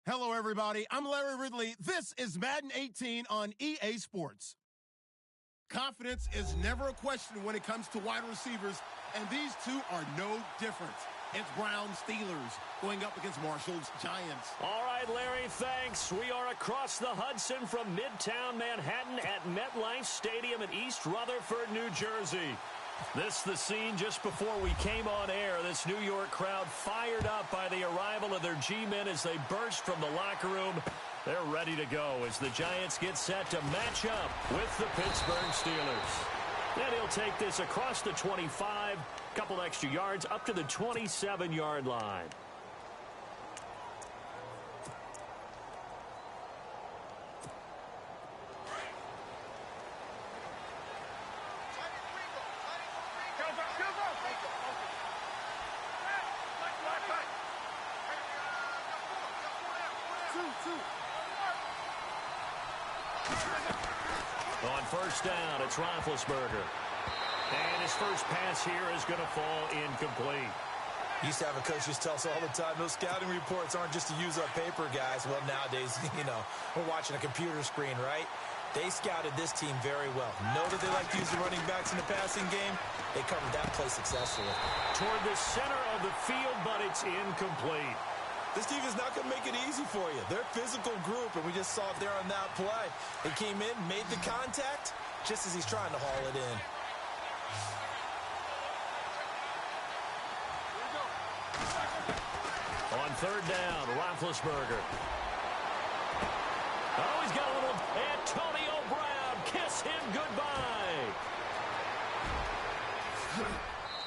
Hello, everybody. I'm Larry Ridley. This is Madden 18 on EA Sports. Confidence is never a question when it comes to wide receivers, and these two are no different. It's Browns Steelers going up against Marcel's Giants. All right, Larry, thanks. We are across the Hudson from Midtown Manhattan at MetLife Stadium in East Rutherford, New Jersey. This the scene just before we came on air. This New York crowd fired up by the arrival of their G-men as they burst from the locker room. They're ready to go as the Giants get set to match up with the Pittsburgh Steelers. And he'll take this across the 25, couple extra yards up to the 27-yard line. On first down, it's Roethlisberger. And his first pass here is going to fall incomplete. Used to have a coach just tell us all the time, those scouting reports aren't just to use up paper, guys. Well, nowadays, we're watching a computer screen, right? They scouted this team very well. Know that they like to use the running backs in the passing game. They covered that play successfully. Toward the center of the field, but it's incomplete. This team is not going to make it easy for you. They're a physical group, and we just saw it there on that play. He came in, made the contact, just as he's trying to haul it in. On third down, Roethlisberger. Oh, he's got a little Antonio Brown. Kiss him goodbye.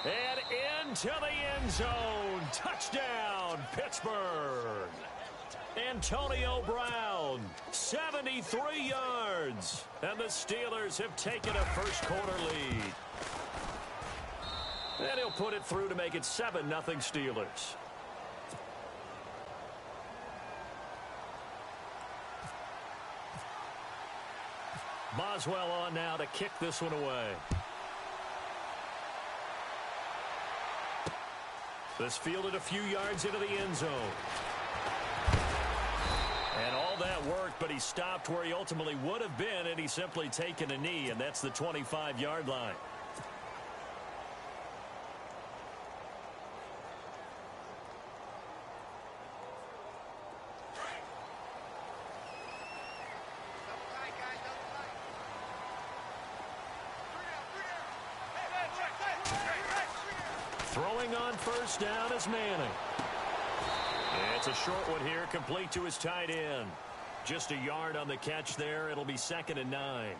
And into the end zone. Touchdown, Pittsburgh. Antonio Brown, 73 yards. And the Steelers have taken a first-quarter lead. And he'll put it through to make it 7-0 Steelers. Boswell on now to kick this one away. This fielded a few yards into the end zone. And all that worked, but he stopped where he ultimately would have been, and he's simply taken a knee, and that's the 25-yard line. Throwing on first down is Manning. It's a short one here, complete to his tight end. Just a yard on the catch there. It'll be 2nd and 9.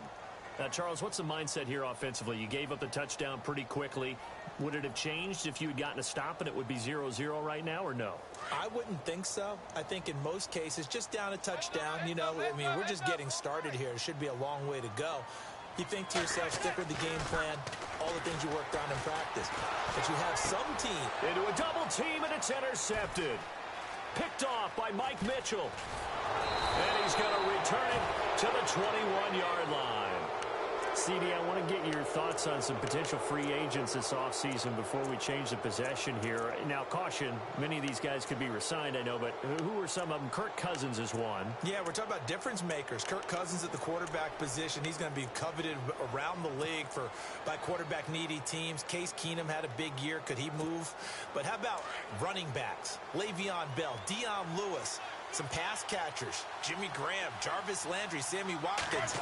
Charles, what's the mindset here offensively? You gave up the touchdown pretty quickly. Would it have changed if you had gotten a stop and it would be 0-0 right now, or no? I wouldn't think so. I think in most cases, just down a touchdown, we're just getting started here. It should be a long way to go. You think to yourself, stick with the game plan, all the things you worked on in practice. But you have some team. Into a double team, and it's intercepted. Picked off by Mike Mitchell. And he's going to return it to the 21-yard line. CD, I want to get your thoughts on some potential free agents this offseason before we change the possession here. Now, caution, many of these guys could be resigned, I know, but who are some of them? Kirk Cousins is one. Yeah, we're talking about difference makers. Kirk Cousins at the quarterback position. He's going to be coveted around the league by quarterback-needy teams. Case Keenum had a big year. Could he move? But how about running backs? Le'Veon Bell, Dion Lewis, some pass catchers, Jimmy Graham, Jarvis Landry, Sammy Watkins.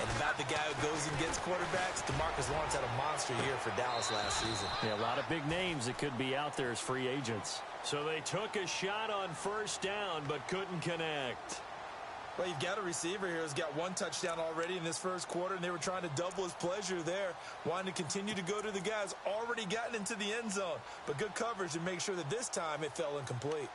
And about the guy who goes and gets quarterbacks, DeMarcus Lawrence had a monster year for Dallas last season. Yeah, a lot of big names that could be out there as free agents. So they took a shot on first down but couldn't connect. Well, you've got a receiver here who's got one touchdown already in this first quarter, and they were trying to double his pleasure there, wanting to continue to go to the guys already gotten into the end zone. But good coverage to make sure that this time it fell incomplete.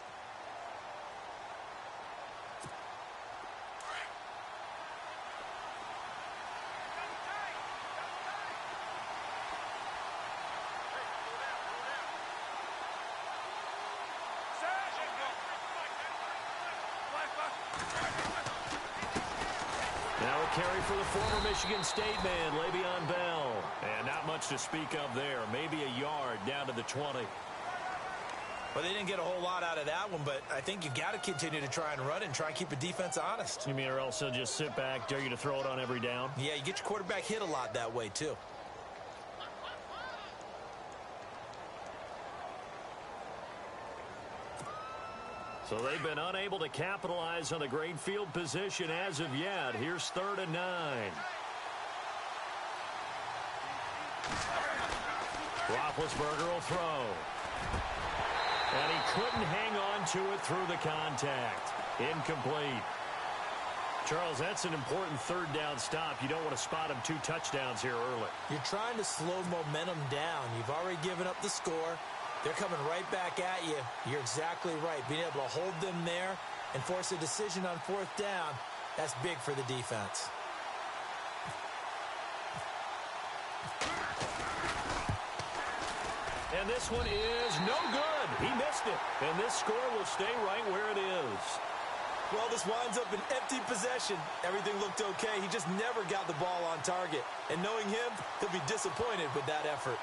Now a carry for the former Michigan State man, Le'Veon Bell. And not much to speak of there. Maybe a yard down to the 20. Well, they didn't get a whole lot out of that one, but I think you got to continue to try and run it and try and keep the defense honest. You mean or else they'll just sit back, dare you to throw it on every down? Yeah, you get your quarterback hit a lot that way, too. So they've been unable to capitalize on a great field position as of yet. Here's 3rd and 9. Roethlisberger will throw. And he couldn't hang on to it through the contact. Incomplete. Charles, that's an important 3rd down stop. You don't want to spot him 2 touchdowns here early. You're trying to slow momentum down. You've already given up the score. They're coming right back at you. You're exactly right. Being able to hold them there and force a decision on 4th down, that's big for the defense. And this one is no good. He missed it. And this score will stay right where it is. Well, this winds up an empty possession. Everything looked okay. He just never got the ball on target. And knowing him, he'll be disappointed with that effort.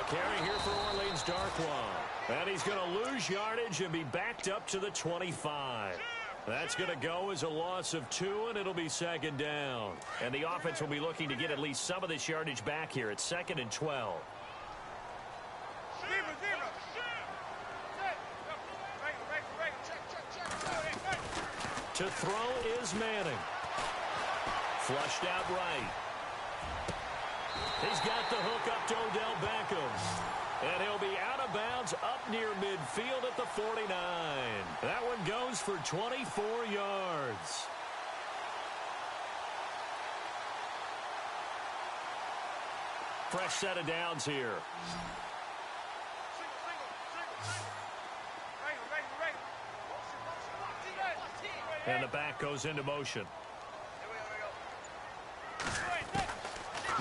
Carry here for Orleans Darkwa. And he's going to lose yardage and be backed up to the 25. That's going to go as a loss of 2, and it'll be 2nd down. And the offense will be looking to get at least some of this yardage back here at 2nd and 12. To throw is Manning. Flushed out right. He's got the hook up to Odell Beckham. And he'll be out of bounds up near midfield at the 49. That one goes for 24 yards. Fresh set of downs here. And the back goes into motion.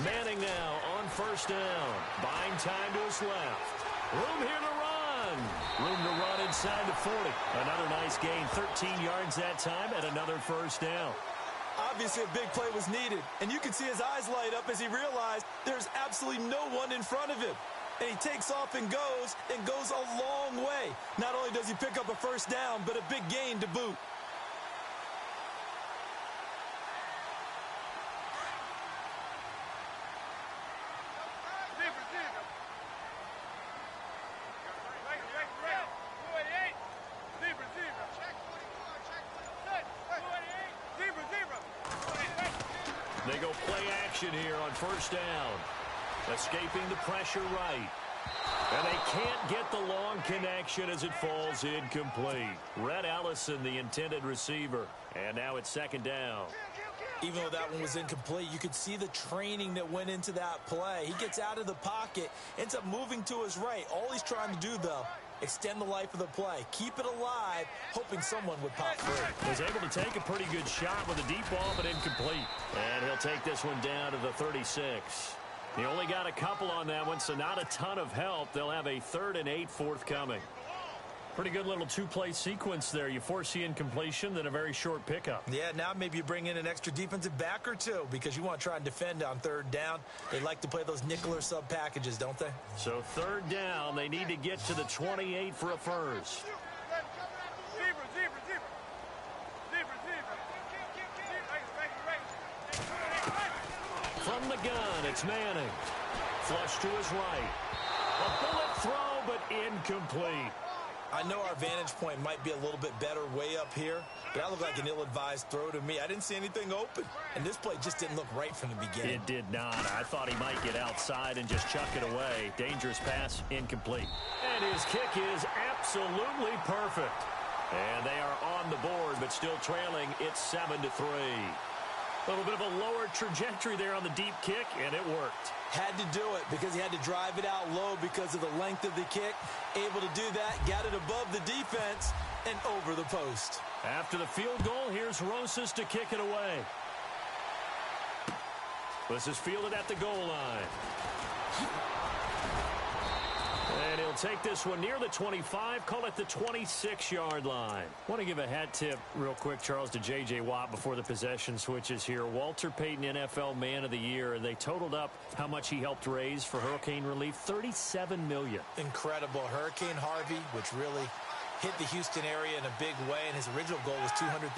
Manning now on 1st down. Buying time to his left. Room here to run. Room to run inside the 40. Another nice gain. 13 yards that time and another 1st down. Obviously, a big play was needed. And you can see his eyes light up as he realized there's absolutely no one in front of him. And he takes off and goes a long way. Not only does he pick up a 1st down, but a big gain to boot. They go play action here on 1st down. Escaping the pressure right. And they can't get the long connection as it falls incomplete. Red Ellison, the intended receiver. And now it's 2nd down. Even though that one was incomplete, you could see the training that went into that play. He gets out of the pocket, ends up moving to his right. All he's trying to do, though, extend the life of the play. Keep it alive, hoping someone would pop through. Was able to take a pretty good shot with a deep ball, but incomplete. And he'll take this one down to the 36. He only got a couple on that one, so not a ton of help. They'll have a 3rd and 8 forthcoming. Pretty good little 2-play sequence there. You force the incompletion, then a very short pickup. Yeah, now maybe you bring in an extra defensive back or 2 because you want to try and defend on 3rd down. They like to play those nickel or sub packages, don't they? So 3rd down, they need to get to the 28 for a first. From the gun, it's Manning. Flush to his right. A bullet throw, but incomplete. I know our vantage point might be a little bit better way up here, but that looked like an ill-advised throw to me. I didn't see anything open, and this play just didn't look right from the beginning. It did not. I thought he might get outside and just chuck it away. Dangerous pass, incomplete. And his kick is absolutely perfect. And they are on the board, but still trailing. It's 7-3. A little bit of a lower trajectory there on the deep kick, and it worked. Had to do it because he had to drive it out low because of the length of the kick. Able to do that, got it above the defense, and over the post. After the field goal, here's Rosas to kick it away. This is fielded at the goal line. And he'll take this one near the 25, call it the 26-yard line. Want to give a hat tip real quick, Charles, to J.J. Watt before the possession switches here. Walter Payton, NFL Man of the Year. They totaled up how much he helped raise for hurricane relief, $37 million. Incredible. Hurricane Harvey, which really hit the Houston area in a big way, and his original goal was $200,000.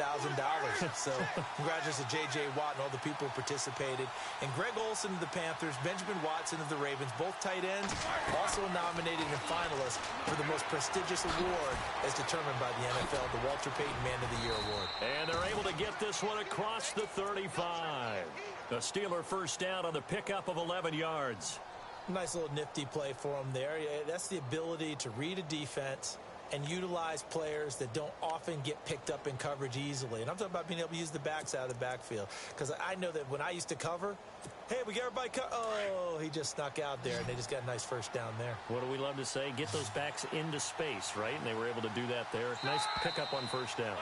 So congratulations to J.J. Watt and all the people who participated. And Greg Olsen of the Panthers, Benjamin Watson of the Ravens, both tight ends, also nominated and finalists for the most prestigious award as determined by the NFL, the Walter Payton Man of the Year Award. And they're able to get this one across the 35. The Steeler first down on the pickup of 11 yards. Nice little nifty play for him there. Yeah, that's the ability to read a defense and utilize players that don't often get picked up in coverage easily. And I'm talking about being able to use the backs out of the backfield. Because I know that when I used to cover, hey, we got everybody oh, he just snuck out there, and they just got a nice first down there. What do we love to say? Get those backs into space, right? And they were able to do that there. Nice pickup on first down.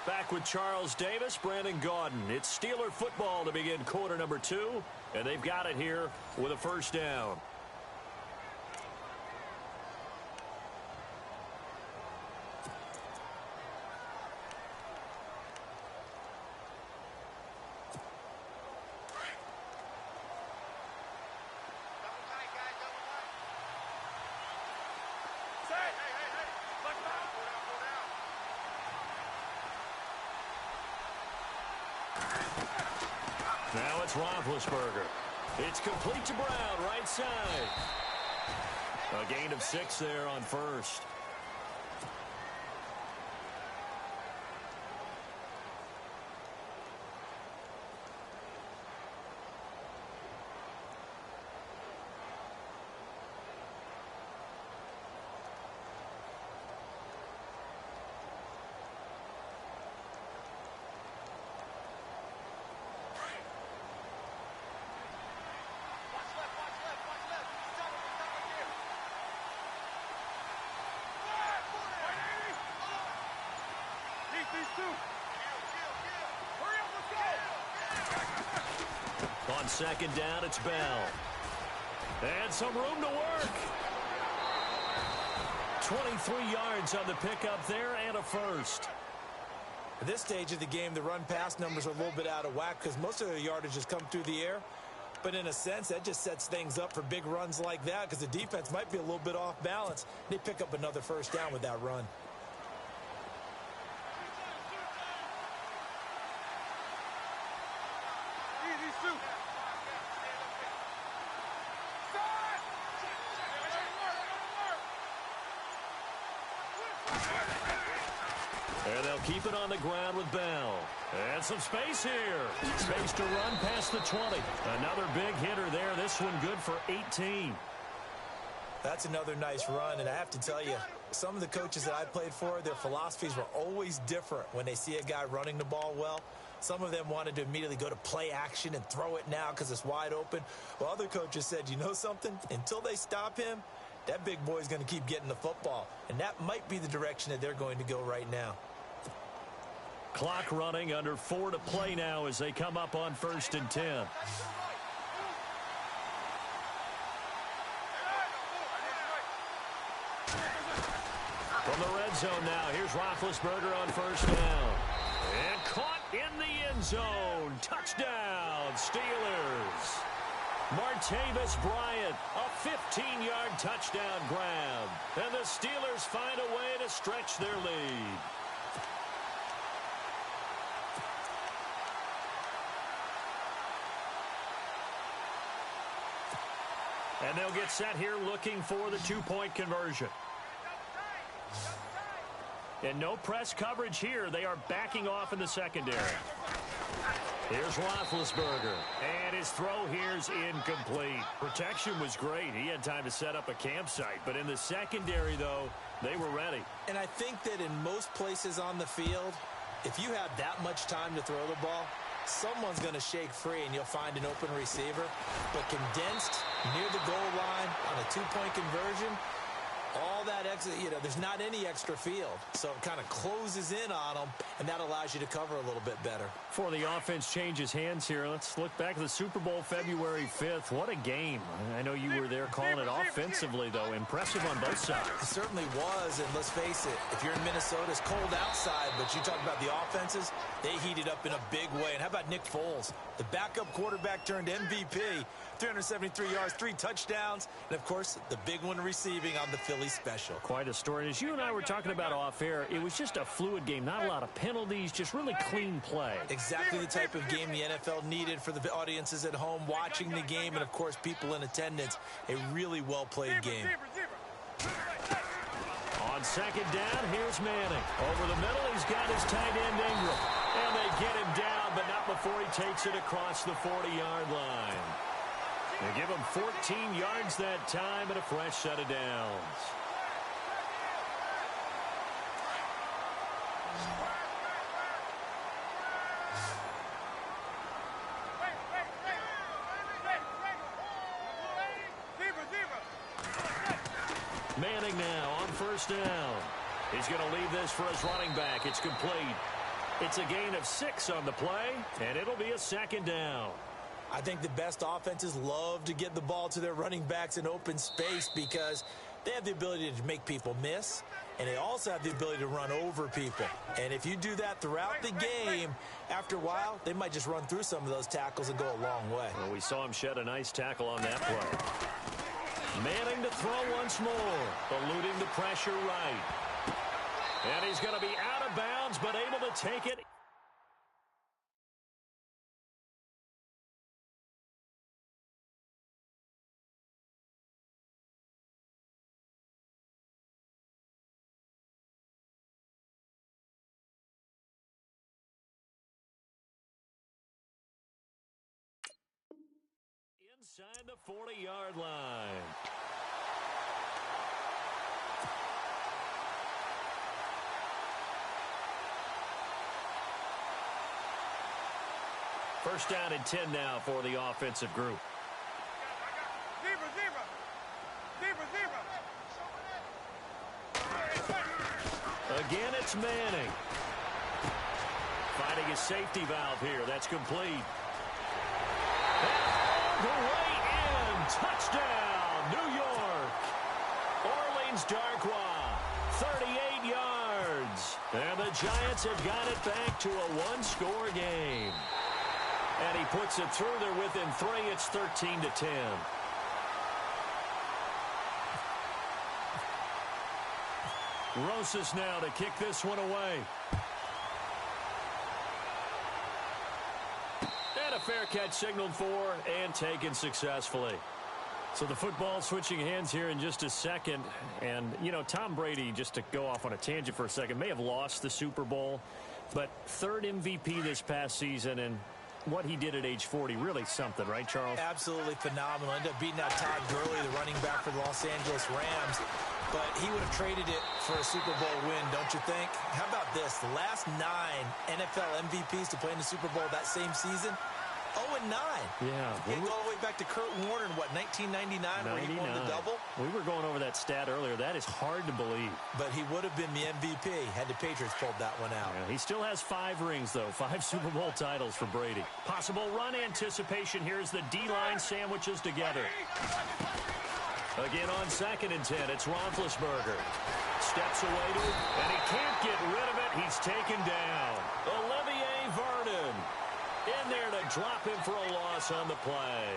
Back with Charles Davis, Brandon Gaudin. It's Steeler football to begin quarter number 2, and they've got it here with a first down. Now it's Roethlisberger. It's complete to Brown, right side. A gain of 6 there on first. On second down, it's Bell. And some room to work. 23 yards on the pickup there and a first. At this stage of the game, the run-pass numbers are a little bit out of whack because most of their yardage has come through the air. But in a sense, that just sets things up for big runs like that because the defense might be a little bit off balance. They pick up another first down with that run. And they'll keep it on the ground with Bell. And some space here. Space to run past the 20. Another big hitter there. This one good for 18. That's another nice run, and I have to tell you, some of the coaches that I played for, their philosophies were always different when they see a guy running the ball well. Some of them wanted to immediately go to play action and throw it now because it's wide open. Well, other coaches said, you know something? Until they stop him, that big boy's going to keep getting the football. And that might be the direction that they're going to go right now. Clock running, under 4 to play now as they come up on 1st and 10. From the red zone now, here's Roethlisberger on first down. And caught in the end zone. Touchdown, Steelers. Martavis Bryant, a 15-yard touchdown grab. And the Steelers find a way to stretch their lead. And they'll get set here looking for the 2-point conversion. And no press coverage here. They are backing off in the secondary. Here's Roethlisberger. And his throw here's incomplete. Protection was great. He had time to set up a campsite. But in the secondary, though, they were ready. And I think that in most places on the field, if you have that much time to throw the ball, someone's going to shake free and you'll find an open receiver. But condensed near the goal line on a two-point conversion, all that extra, there's not any extra field. So it kind of closes in on them, and that allows you to cover a little bit better. Before the offense changes hands here, let's look back at the Super Bowl February 5th. What a game. I know you were there calling it offensively, though. Impressive on both sides. It certainly was, and let's face it, if you're in Minnesota, it's cold outside, but you talk about the offenses, they heated up in a big way. And how about Nick Foles? The backup quarterback turned MVP, 373 yards, 3 touchdowns, and, of course, the big one receiving on the Philly special. Quite a story. And as you and I were talking about off air, it was just a fluid game. Not a lot of penalties, just really clean play. Exactly the type of game the NFL needed for the audiences at home watching the game and, of course, people in attendance. A really well-played game. On second down, here's Manning. Over the middle, he's got his tight end Ingram. And they get him down, but not before he takes it across the 40-yard line. They give him 14 yards that time and a fresh set of downs. Manning now on first down. He's going to leave this for his running back. It's complete. It's a gain of 6 on the play, and it'll be a second down. I think the best offenses love to get the ball to their running backs in open space because they have the ability to make people miss, and they also have the ability to run over people. And if you do that throughout the game, after a while, they might just run through some of those tackles and go a long way. Well, we saw him shed a nice tackle on that play. Manning to throw once more, eluding the pressure right. And he's going to be out of bounds, but able to take it. Inside the 40-yard line. First down and 10 now for the offensive group. Again, it's Manning. Finding his safety valve here. That's complete. The way in. Touchdown, New York. Orleans Darkwa, 38 yards. And the Giants have got it back to a one-score game. And he puts it through. They're within 3. It's 13-10. Rosas now to kick this one away. And a fair catch signaled for and taken successfully. So the football switching hands here in just a second. And, Tom Brady, just to go off on a tangent for a second, may have lost the Super Bowl. But 3rd MVP this past season, and what he did at age 40, really something, right, Charles? Absolutely phenomenal. Ended up beating out Todd Gurley, the running back for the Los Angeles Rams. But he would have traded it for a Super Bowl win, don't you think? How about this? The last 9 NFL MVPs to play in the Super Bowl that same season, 0-9. Yeah. You go all the way back to Kurt Warner in, 1999, where he won the double? We were going over that stat earlier. That is hard to believe. But he would have been the MVP had the Patriots pulled that one out. Yeah, he still has 5 rings, though. 5 Super Bowl titles for Brady. Possible run anticipation. Here's the D-line sandwiches together. Again on 2nd and 10, it's Roethlisberger. Steps away to it, and he can't get rid of it. He's taken down. Olivier Vernon in there to drop him for a loss on the play.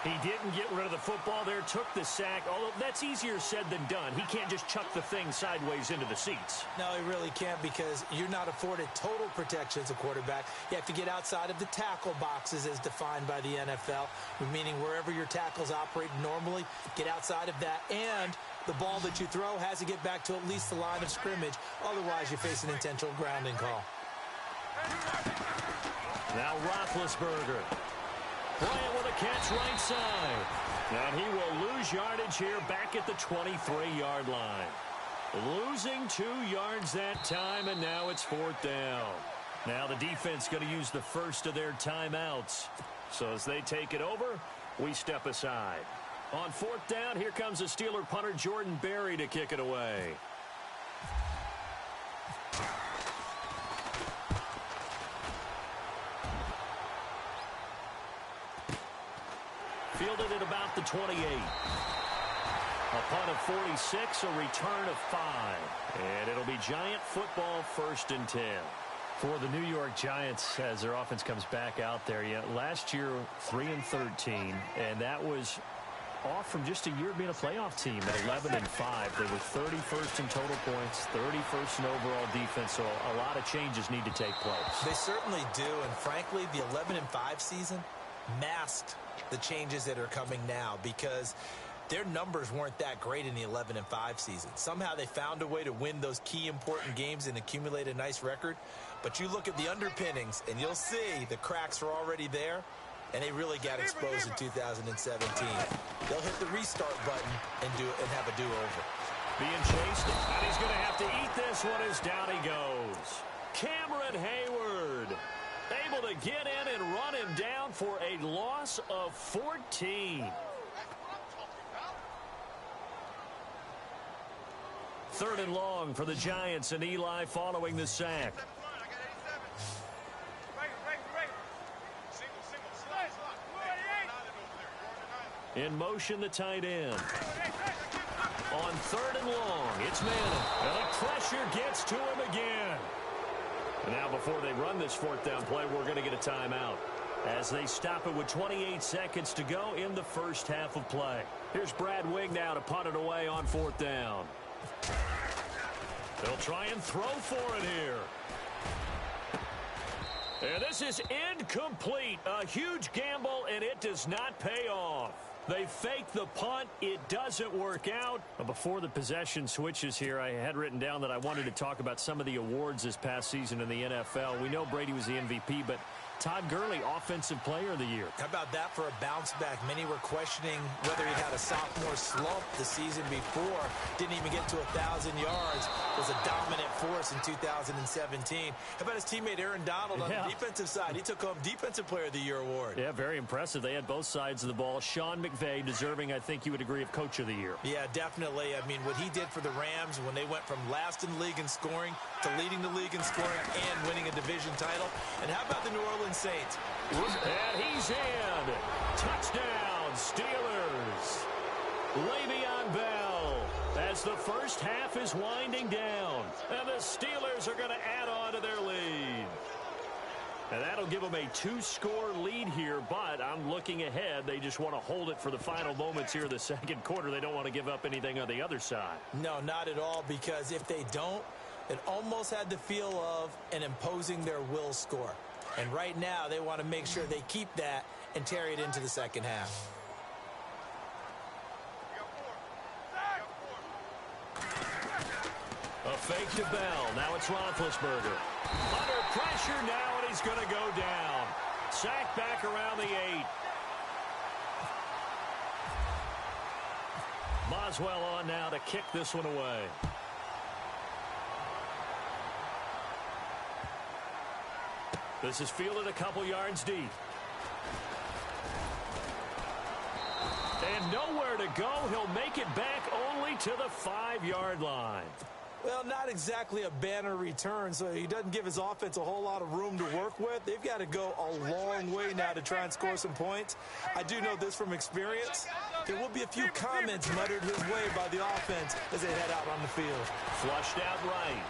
He didn't get rid of the football there, took the sack, although that's easier said than done. He can't just chuck the thing sideways into the seats. No, he really can't because you're not afforded total protection as a quarterback. You have to get outside of the tackle boxes as defined by the NFL, meaning wherever your tackles operate normally, get outside of that, and the ball that you throw has to get back to at least the line of scrimmage. Otherwise, you face an intentional grounding call. Now Roethlisberger. Playing with a catch right side. And he will lose yardage here back at the 23-yard line. Losing 2 yards that time, and now it's 4th down. Now the defense going to use the first of their timeouts. So as they take it over, we step aside. On 4th down, here comes the Steeler punter Jordan Berry to kick it away. Fielded at about the 28. A punt of 46, a return of 5. And it'll be Giant football, 1st and 10. For the New York Giants, as their offense comes back out there, last year 3-13, and that was off from just a year being a playoff team at 11-5. They were 31st in total points, 31st in overall defense, so a lot of changes need to take place. They certainly do, and frankly, the 11-5 season masked the changes that are coming now because their numbers weren't that great in the 11-5 season. Somehow they found a way to win those key important games and accumulate a nice record. But you look at the underpinnings, and you'll see the cracks are already there, and they really got exposed in 2017. They'll hit the restart button and have a do-over. Being chased, and he's going to have to eat this one as down he goes. Cameron Hayward able to get in and run him down for a loss of 14. 3rd and long for the Giants, and Eli following the sack. In motion, the tight end. On 3rd and long, it's Madden. And the pressure gets to him again. And now before they run this 4th down play, we're going to get a timeout as they stop it with 28 seconds to go in the first half of play. Here's Brad Wing now to punt it away on 4th down. They'll try and throw for it here. And this is incomplete. A huge gamble, and it does not pay off. They fake the punt. It doesn't work out. Before the possession switches here, I had written down that I wanted to talk about some of the awards this past season in the NFL. We know Brady was the MVP, but Todd Gurley, Offensive Player of the Year. How about that for a bounce back? Many were questioning whether he had a sophomore slump the season before. Didn't even get to 1,000 yards. Was a dominant force in 2017. How about his teammate Aaron Donald on the defensive side? He took home Defensive Player of the Year award. Yeah, very impressive. They had both sides of the ball. Sean McVay deserving, I think you would agree, of Coach of the Year. Yeah, definitely. I mean, what he did for the Rams when they went from last in the league in scoring to leading the league in scoring and winning a division title. And how about the New Orleans Saints? And he's in. Touchdown, Steelers. Le'Veon Bell as the first half is winding down. And the Steelers are going to add on to their lead. And that'll give them a 2-score lead here, but I'm looking ahead. They just want to hold it for the final moments here of the second quarter. They don't want to give up anything on the other side. No, not at all, because if they don't, it almost had the feel of an imposing their will score. And right now, they want to make sure they keep that and carry it into the second half. A fake to Bell. Now it's Roethlisberger. Under pressure now, and he's going to go down. Sacked back around the 8. Boswell on now to kick this one away. This is fielded a couple yards deep. And nowhere to go. He'll make it back only to the 5-yard line. Well, not exactly a banner return, so he doesn't give his offense a whole lot of room to work with. They've got to go a long way now to try and score some points. I do know this from experience. There will be a few comments muttered his way by the offense as they head out on the field. Flushed out right.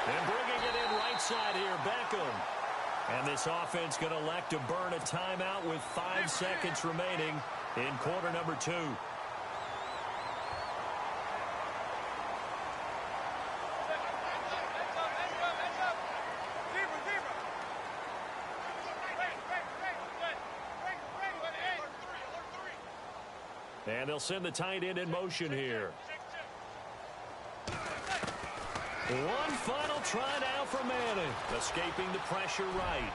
And bringing it in right side here, Beckham. And this offense going to elect to burn a timeout with 5 seconds remaining in quarter number 2. And they'll send the tight end in motion here. One final try now for Manning. Escaping the pressure right.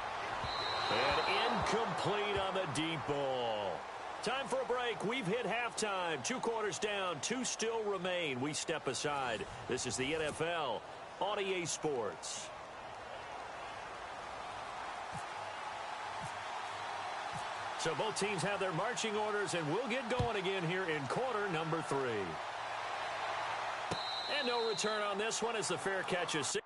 And incomplete on the deep ball. Time for a break. We've hit halftime. 2 quarters down. 2 still remain. We step aside. This is the NFL on EA Sports. So both teams have their marching orders, and we'll get going again here in quarter number 3. And no return on this one as the fair catch is 6.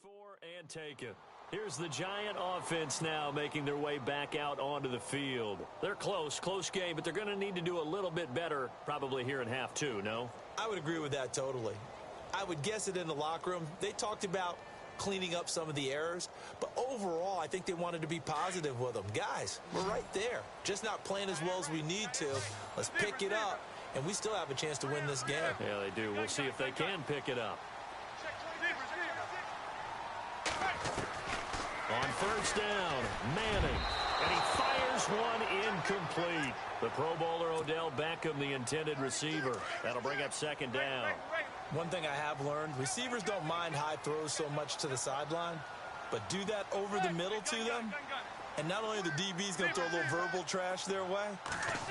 For and take it. Here's the Giant offense now making their way back out onto the field. They're close game, but they're going to need to do a little bit better probably here in half 2, no? I would agree with that totally. I would guess it in the locker room. They talked about cleaning up some of the errors, but overall I think they wanted to be positive with them. Guys, we're right there. Just not playing as well as we need to. Let's pick it up, and we still have a chance to win this game. Yeah, they do. We'll see if they can pick it up. On first down, Manning, and he fires one incomplete. The Pro Bowler Odell Beckham, the intended receiver. That'll bring up second down. One thing I have learned, receivers don't mind high throws so much to the sideline, but do that over the middle to them, and not only the DB's going to throw a little verbal trash their way,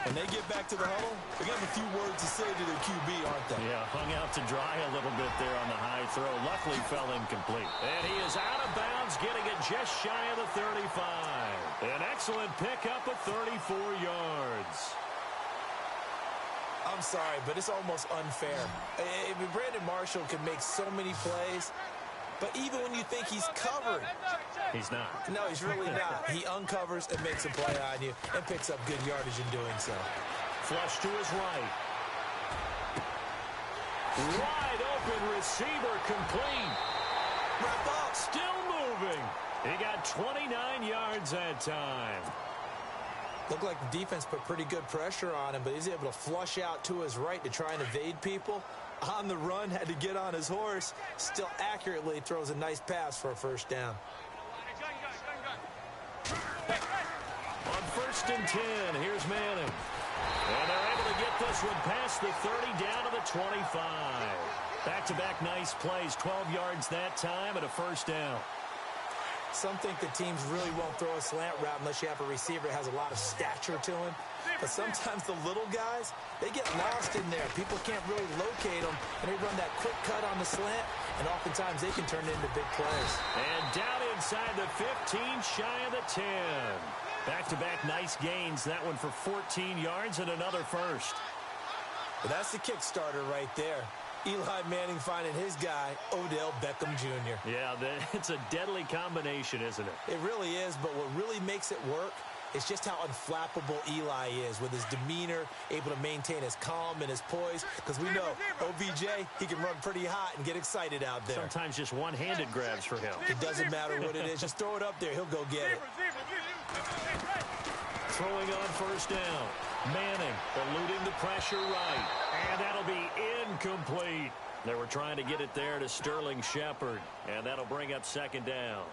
when they get back to the huddle, they're going to have a few words to say to their QB, aren't they? Yeah, hung out to dry a little bit there on the high throw. Luckily fell incomplete. And he is out of bounds, getting it just shy of the 35. An excellent pickup of 34 yards. I'm sorry, but it's almost unfair. Brandon Marshall can make so many plays, but even when you think he's covered, he's not. No, he's really not. He uncovers and makes a play on you and picks up good yardage in doing so. Flush to his right. Wide open receiver complete. Wrap up. Still moving. He got 29 yards that time. Looked like the defense put pretty good pressure on him, but he's able to flush out to his right to try and evade people. On the run, had to get on his horse. Still accurately throws a nice pass for a first down. On first and 10, here's Manning. And they're able to get this one past the 30 down to the 25. Back-to-back nice plays, 12 yards that time and a first down. Some think the teams really won't throw a slant route unless you have a receiver that has a lot of stature to him. But sometimes the little guys, they get lost in there. People can't really locate them, and they run that quick cut on the slant, and oftentimes they can turn it into big plays. And down inside the 15, shy of the 10. Back-to-back nice gains. That one for 14 yards and another first. Well, that's the kick starter right there. Eli Manning finding his guy, Odell Beckham Jr. Yeah, it's a deadly combination, isn't it? It really is, but what really makes it work is just how unflappable Eli is with his demeanor, able to maintain his calm and his poise, because we know OBJ, he can run pretty hot and get excited out there. Sometimes just one-handed grabs for him. It doesn't matter what it is. Just throw it up there. He'll go get it. Throwing on first down. Manning eluding the pressure right. And that'll be incomplete. They were trying to get it there to Sterling Shepard. And that'll bring up second down.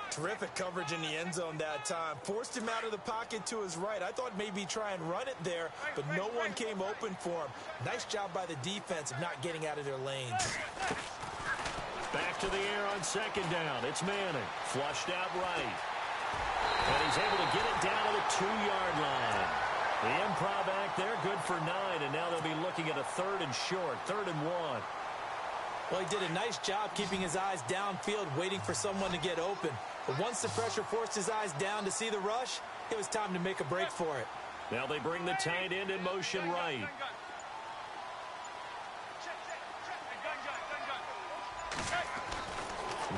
Terrific coverage in the end zone that time. Forced him out of the pocket to his right. I thought maybe try and run it there, but no one came open for him. Nice job by the defense of not getting out of their lanes. Back to the air on second down. It's Manning. Flushed out right. And he's able to get it down to the 2-yard line. The improv back there, good for 9, and now they'll be looking at a 3rd and short, 3rd and 1. Well, he did a nice job keeping his eyes downfield, waiting for someone to get open. But once the pressure forced his eyes down to see the rush, it was time to make a break for it. Now they bring the tight end in motion right.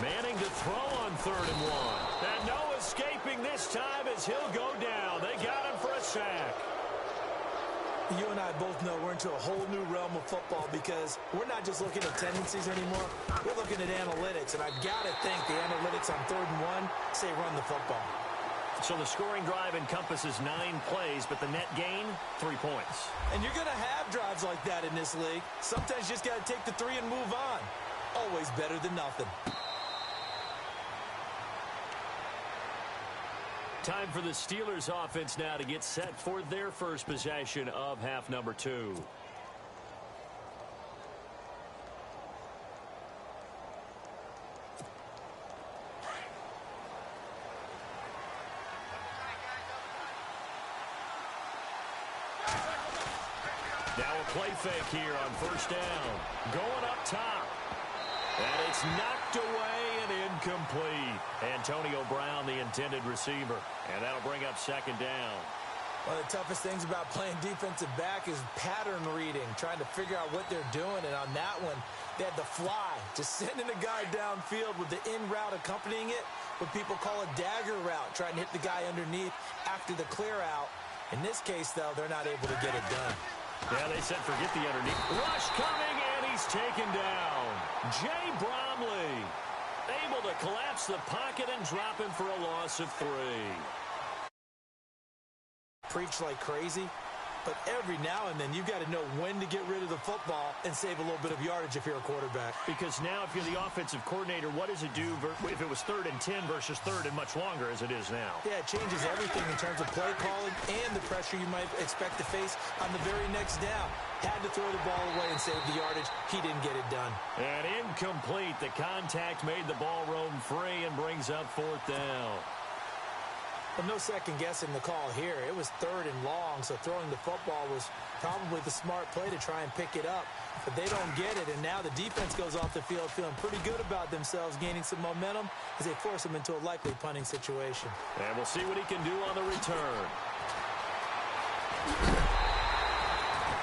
Manning to throw on 3rd and 1. And no escaping this time as he'll go down. They got him for a sack. You and I both know we're into a whole new realm of football because we're not just looking at tendencies anymore. We're looking at analytics, and I've got to think the analytics on 3rd and 1 say run the football. So the scoring drive encompasses 9 plays, but the net gain, 3 points. And you're going to have drives like that in this league. Sometimes you just got to take the 3 and move on. Always better than nothing. Time for the Steelers offense now to get set for their first possession of half number 2. Now a play fake here on first down. Going up top. And it's knocked away and incomplete. Antonio Brown, the intended receiver. And that'll bring up second down. One of the toughest things about playing defensive back is pattern reading, trying to figure out what they're doing. And on that one, they had the fly, just sending a guy downfield with the in route accompanying it, what people call a dagger route, trying to hit the guy underneath after the clear out. In this case, though, they're not able to get it done. Yeah, they said forget the underneath. Rush coming, and he's taken down. Jay Bromley able to collapse the pocket and drop him for a loss of 3. Preach like crazy, but every now and then you've got to know when to get rid of the football and save a little bit of yardage if you're a quarterback. Because now if you're the offensive coordinator, what does it do if it was 3rd and 10 versus 3rd and much longer as it is now? Yeah, it changes everything in terms of play calling and the pressure you might expect to face on the very next down. Had to throw the ball away and save the yardage. He didn't get it done. And incomplete. The contact made the ball roam free and brings up 4th down. Well, no second guessing the call here. It was 3rd and long, so throwing the football was probably the smart play to try and pick it up. But they don't get it, and now the defense goes off the field feeling pretty good about themselves, gaining some momentum as they force them into a likely punting situation. And we'll see what he can do on the return.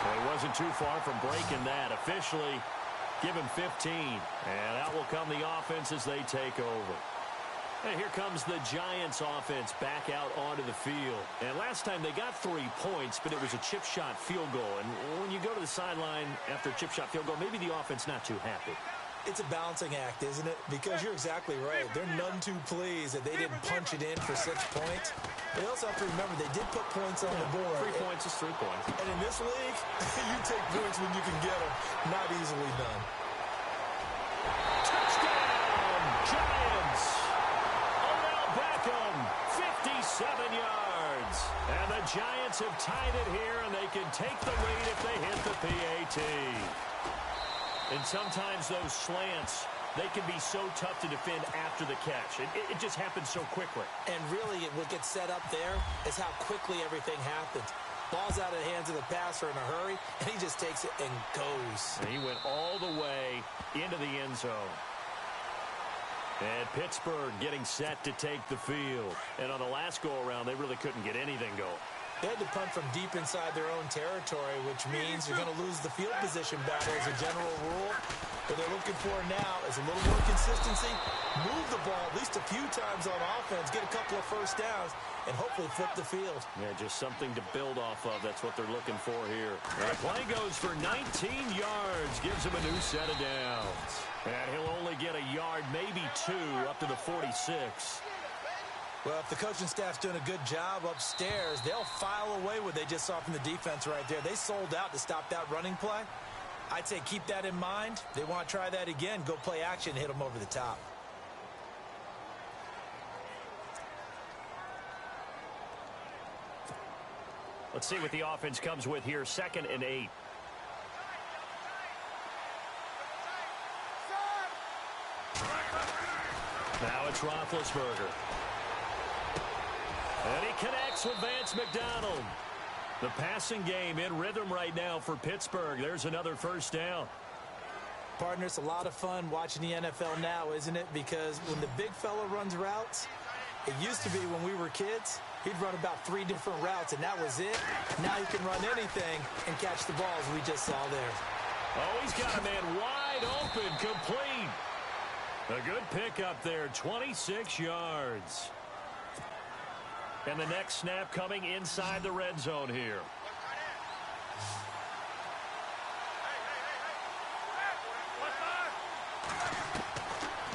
Well, he wasn't too far from breaking that. Officially, give him 15. And out will come the offense as they take over. And here comes the Giants offense back out onto the field. And last time they got 3 points, but it was a chip shot field goal. And when you go to the sideline after a chip shot field goal, maybe the offense not too happy. It's a balancing act, isn't it? Because you're exactly right. They're none too pleased that they didn't punch it in for 6 points. They also have to remember they did put points on the board. 3 points is 3 points. And in this league, you take points when you can get them. Not easily done. Touchdown, Giants! Odell Beckham, 57 yards. And the Giants have tied it here, and they can take the lead if they hit the PAT. And sometimes those slants they can be so tough to defend after the catch. It just happens so quickly. And really, what gets set up there is how quickly everything happens. Ball's out of the hands of the passer in a hurry, and he just takes it and goes. And he went all the way into the end zone. And Pittsburgh getting set to take the field. And on the last go-around, they really couldn't get anything going. They had to punt from deep inside their own territory, which means you're going to lose the field position battle as a general rule. What they're looking for now is a little more consistency, move the ball at least a few times on offense, get a couple of first downs, and hopefully flip the field. Yeah, just something to build off of. That's what they're looking for here. The play goes for 19 yards, gives him a new set of downs. And he'll only get a yard, maybe two, up to the 46. Well, if the coaching staff's doing a good job upstairs, they'll file away what they just saw from the defense right there. They sold out to stop that running play. I'd say keep that in mind. They want to try that again. Go play action, hit them over the top. Let's see what the offense comes with here. 2nd and 8. Now it's Roethlisberger. And he connects with Vance McDonald. The passing game in rhythm right now for Pittsburgh. There's another first down. Partner, it's a lot of fun watching the NFL now, isn't it? Because when the big fella runs routes, it used to be when we were kids, he'd run about 3 different routes, and that was it. Now he can run anything and catch the balls we just saw there. Oh, he's got a man wide open, complete. A good pickup there, 26 yards. And the next snap coming inside the red zone here.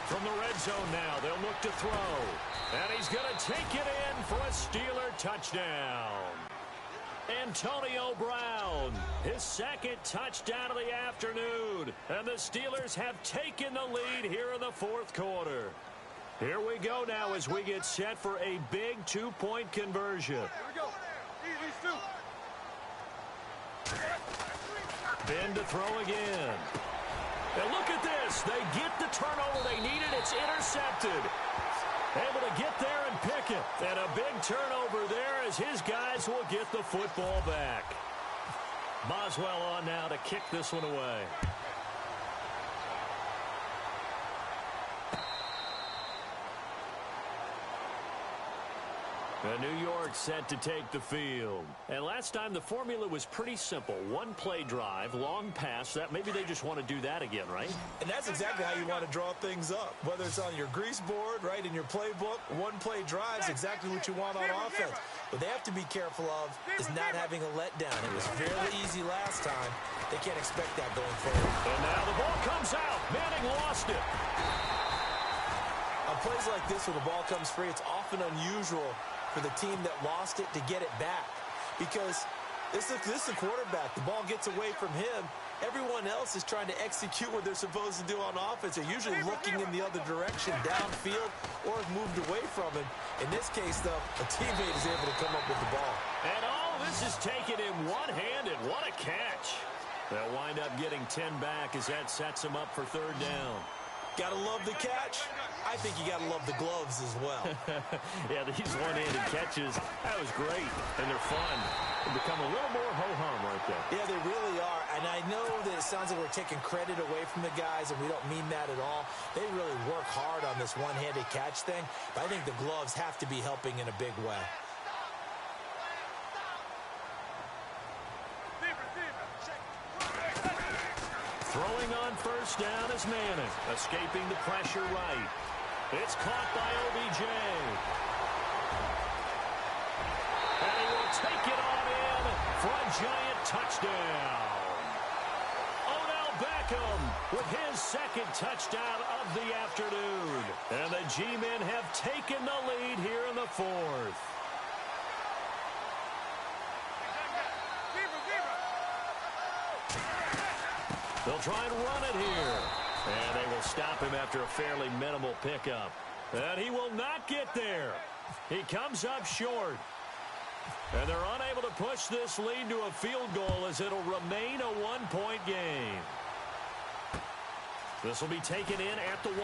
From the red zone now, they'll look to throw. And he's going to take it in for a Steeler touchdown. Antonio Brown, his 2nd touchdown of the afternoon. And the Steelers have taken the lead here in the 4th quarter. Here we go now as we get set for a big 2-point conversion. Here we go. These two. Ben to throw again. And look at this. They get the turnover they needed. It's intercepted. Able to get there and pick it. And a big turnover there as his guys will get the football back. Boswell on now to kick this one away. New York set to take the field. And last time the formula was pretty simple. 1-play drive, long pass. That maybe they just want to do that again, right? And that's exactly how you want to draw things up. Whether it's on your grease board, right, in your playbook, 1-play drive is exactly what you want on offense. What they have to be careful of is not having a letdown. It was fairly easy last time. They can't expect that going forward. And now the ball comes out. Manning lost it. On plays like this where the ball comes free, it's often unusual for the team that lost it to get it back. Because this is a quarterback. The ball gets away from him. Everyone else is trying to execute what they're supposed to do on offense. They're usually looking in the other direction, downfield, or have moved away from him. In this case, though, a teammate is able to come up with the ball. And all this is taken in one-handed. What a catch. They'll wind up getting 10 back as that sets them up for 3rd down. Gotta love the catch. I think you gotta love the gloves as well. Yeah, these one-handed catches, that was great, and they're fun. They become a little more ho-hum right there. Yeah, they really are, and I know that it sounds like we're taking credit away from the guys, and we don't mean that at all. They really work hard on this one-handed catch thing, but I think the gloves have to be helping in a big way. Throwing on first down is Manning, escaping the pressure right. It's caught by OBJ. And he will take it on in for a giant touchdown. Odell Beckham with his 2nd touchdown of the afternoon. And the G-men have taken the lead here in the 4th. They'll try and run it here. And they will stop him after a fairly minimal pickup. And he will not get there. He comes up short. And they're unable to push this lead to a field goal as it'll remain a 1-point game. This will be taken in at the 1.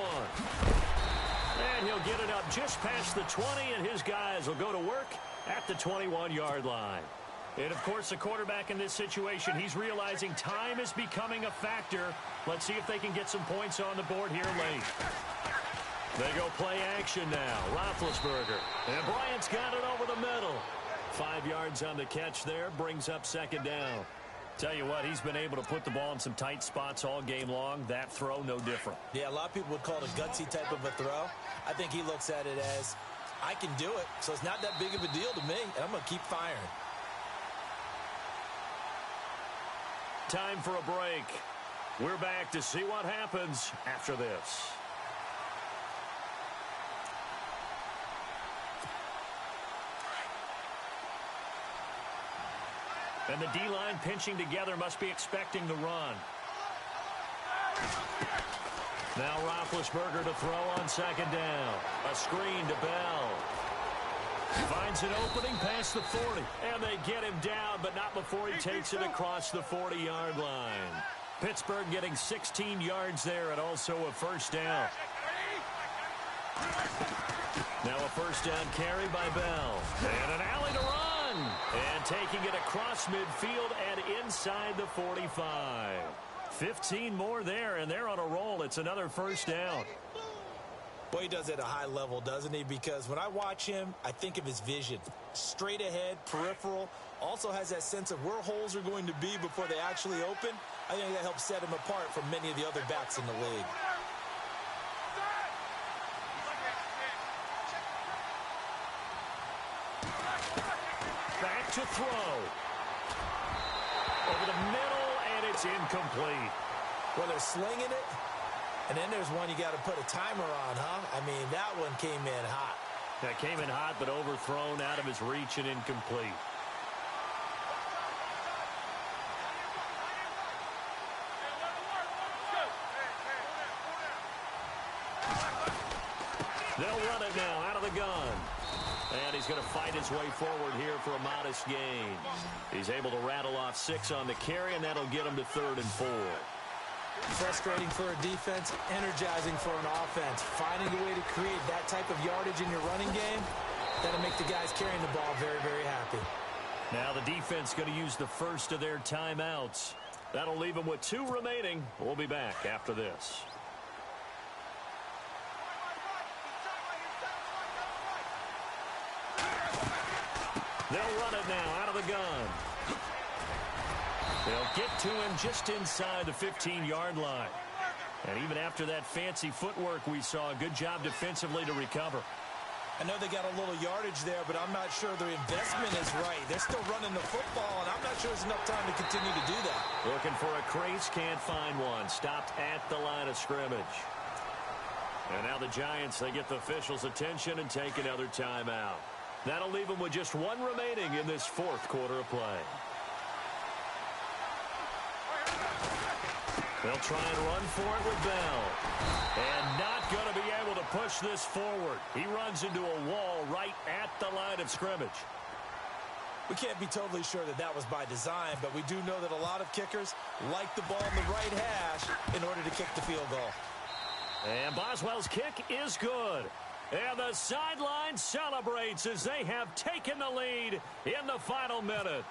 And he'll get it up just past the 20, and his guys will go to work at the 21-yard line. And, of course, the quarterback in this situation, he's realizing time is becoming a factor. Let's see if they can get some points on the board here late. They go play action now. Roethlisberger. And Bryant's got it over the middle. 5 yards on the catch there, brings up second down. Tell you what, he's been able to put the ball in some tight spots all game long. That throw, no different. Yeah, a lot of people would call it a gutsy type of a throw. I think he looks at it as, I can do it, so it's not that big of a deal to me, and I'm going to keep firing. Time for a break. We're back to see what happens after this. And the D-line pinching together must be expecting the run. Now Roethlisberger to throw on second down. A screen to Bell. Finds an opening past the 40. And they get him down, but not before he takes it across the 40-yard line. Pittsburgh getting 16 yards there and also a first down. Now a first down carry by Bell. And an alley to run. And taking it across midfield and inside the 45. 15 more there, and they're on a roll. It's another first down. Boy, he does it at a high level, doesn't he? Because when I watch him, I think of his vision. Straight ahead, peripheral. Also has that sense of where holes are going to be before they actually open. I think that helps set him apart from many of the other backs in the league. Back to throw. Over the middle, and it's incomplete. Well, they're slinging it, and then there's one you got to put a timer on, huh? I mean, that one came in hot. That came in hot, but overthrown, out of his reach, and incomplete. They'll run it now out of the gun. And he's going to fight his way forward here for a modest gain. He's able to rattle off 6 on the carry, and that'll get him to 3rd and 4. Frustrating for a defense, energizing for an offense. Finding a way to create that type of yardage in your running game, that'll make the guys carrying the ball very, very happy. Now the defense going to use the first of their timeouts. That'll leave them with 2 remaining. We'll be back after this. They'll run it now out of the gun. They'll get to him just inside the 15-yard line. And even after that fancy footwork we saw, a good job defensively to recover. I know they got a little yardage there, but I'm not sure their investment is right. They're still running the football, and I'm not sure there's enough time to continue to do that. Looking for a crease, can't find one. Stopped at the line of scrimmage. And now the Giants, they get the officials' attention and take another timeout. That'll leave them with just 1 remaining in this 4th quarter of play. They'll try and run for it with Bell. And not going to be able to push this forward. He runs into a wall right at the line of scrimmage. We can't be totally sure that that was by design, but we do know that a lot of kickers like the ball in the right hash in order to kick the field goal. And Boswell's kick is good. And the sideline celebrates as they have taken the lead in the final minute.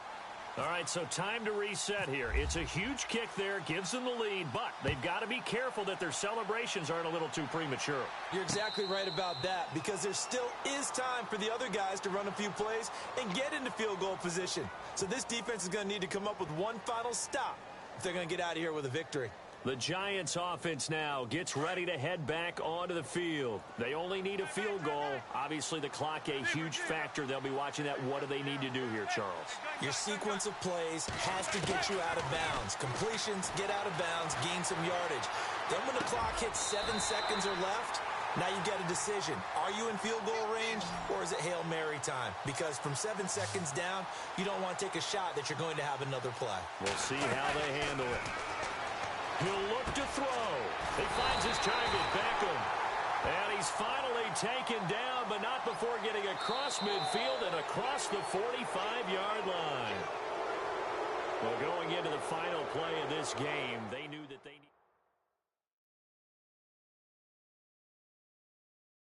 All right, so time to reset here. It's a huge kick there, gives them the lead, but they've got to be careful that their celebrations aren't a little too premature. You're exactly right about that, because there still is time for the other guys to run a few plays and get into field goal position. So this defense is going to need to come up with one final stop if they're going to get out of here with a victory. The Giants offense now gets ready to head back onto the field. They only need a field goal. Obviously, the clock a huge factor. They'll be watching that. What do they need to do here, Charles? Your sequence of plays has to get you out of bounds. Completions, get out of bounds, gain some yardage. Then when the clock hits 7 seconds or left, now you get a decision. Are you in field goal range, or is it Hail Mary time? Because from 7 seconds down, you don't want to take a shot that you're going to have another play. We'll see how they handle it. He'll look to throw. He finds his target, Beckham. And he's finally taken down, but not before getting across midfield and across the 45-yard line. Well, going into the final play of this game, they knew that they